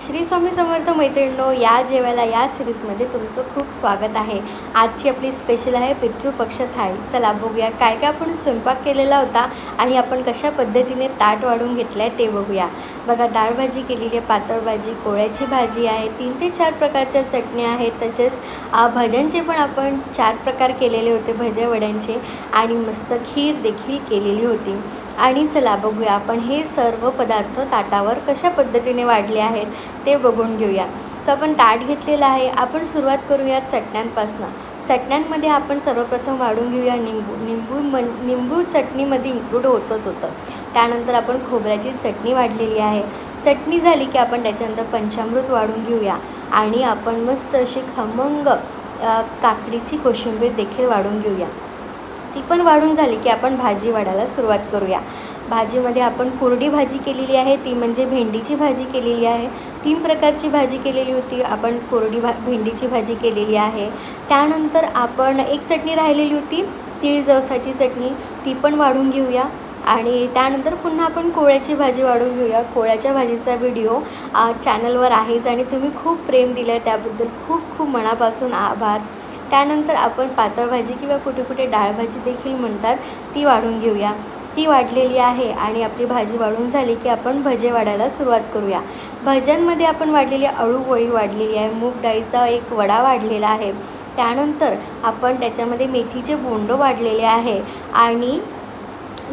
श्री स्वामी समर्थ मैत्रिणींनो, या जेवायला या सिरीजमध्ये तुमचं खूप स्वागत आहे। आजची आपली स्पेशल आहे पितृपक्ष थाळी। चला बघूया काय काय आपण स्वयंपाक केलेला होता आणि आपण कशा पद्धतीने ताट वाढून घेतलं आहे ते बघूया। बघा, डाळ भाजी केलेली आहे, पातळ भाजी, कोळ्याची भाजी आहे, 3 ते 4 प्रकारच्या चटण्या आहेत, तसेच भज्यांचे पण आपण 4 प्रकार केलेले होते, भज्या वड्यांचे, आणि मस्त खीर देखील केलेली होती। आणि चला बघूया आपण हे सर्व पदार्थ ताटावर कशा पद्धतीने वाढले आहेत ते बघून घेऊया। सो आपण ताट घेतलेलं आहे। आपण सुरुवात करूया चटण्यांपासून। चटण्यांमध्ये आपण सर्वप्रथम वाढून घेऊया निंबू चटणीमध्ये इन्क्लूड होतं। त्यानंतर आपण खोबऱ्याची चटणी वाढलेली आहे। चटणी झाली की आपण त्याच्यानंतर पंचामृत वाढून घेऊया आणि आपण मस्त अशी खमंग काकडीची कोशिंबीर देखील वाढून घेऊया। ती पण वाढून झाली की आपण भाजी वाढायला सुरुवात करूया। भाजीमध्ये आपण कोरडी भाजी केलेली आहे, ती म्हणजे भेंडीची भाजी केलेली आहे। 3 प्रकारची भाजी केलेली होती, आपण कोरडी भेंडीची भाजी केलेली आहे। त्यानंतर आपण एक चटणी राहिलेली होती, तीळ जवसाची चटणी, ती पण वाढून घेऊया। आणि त्यानंतर पुन्हा आपण कोळ्याची भाजी वाढून घेऊया। कोळ्याच्या भाजीचा व्हिडिओ चॅनलवर आहेच आणि तुम्ही खूप प्रेम दिलं आहे, त्याबद्दल खूप खूप मनापासून आभार। त्यानंतर आपण पातळ भाजी किंवा कुठे कुठे डाळ भाजी देखील म्हणतात, ती वाढून घेऊया। ती वाढलेली आहे आणि आपली भाजी वाढून झाली की आपण भजे वाढायला सुरुवात करूया। भज्यांमध्ये आपण वाढलेली अळूवळी वाढलेली आहे, मूग डाळीचा एक वडा वाढलेला आहे। त्यानंतर आपण त्याच्यामध्ये मेथीचे बोंडं वाढलेले आहे आणि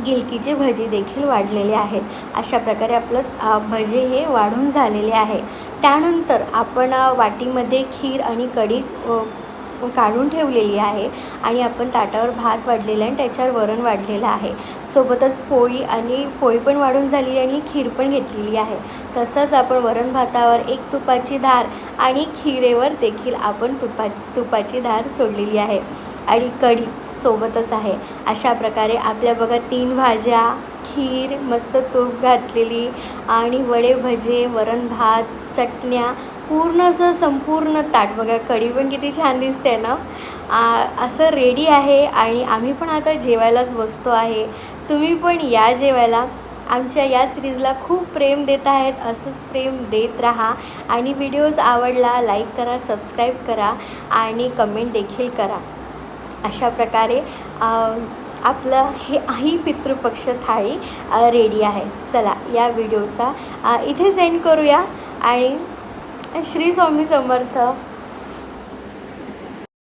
गिलकीचे भजी देखील वाढलेले आहेत। अशा प्रकारे आपलं भजे हे वाढून झालेले आहे। त्यानंतर आपण वाटीमध्ये खीर आणि कढी काढून ठेवलेली आहे आणि आपण ताटावर भात वाढलेला आहे आणि त्याच्यावर वरण वाढलेलं आहे। सोबतच पोळी पण वाढून झाली आणि खीर पण घेतलेली आहे। तसंच आपण वरण भातावर एक तुपाची धार आणि खिरेवर देखील आपण तुपाची धार सोडलेली आहे आणि कढी सोबतच आहे। अशा प्रकारे आपल्या बघा 3 भाज्या, खीर, मस्त तूप घातलेली आणि वडे, भजे, वरण भात, चटण्या, पूर्ण असं संपूर्ण ताट बघा। कढी पण किती छान दिसते ना, असं रेडी आहे आणि आम्ही पण आता जेवायलाच बसतो आहे। तुम्ही पण या जेवायला। आमच्या या सिरीजला खूप प्रेम देत आहेत, असंच प्रेम देत राहा आणि व्हिडिओज आवडला लाईक करा, सबस्क्राईब करा आणि कमेंट देखील करा। अशा प्रकारे आपलं ही पितृपक्ष थाळी रेडी आहे। चला या व्हिडिओचा इथे सेंड करूया आणि श्री स्वामी समर्थ।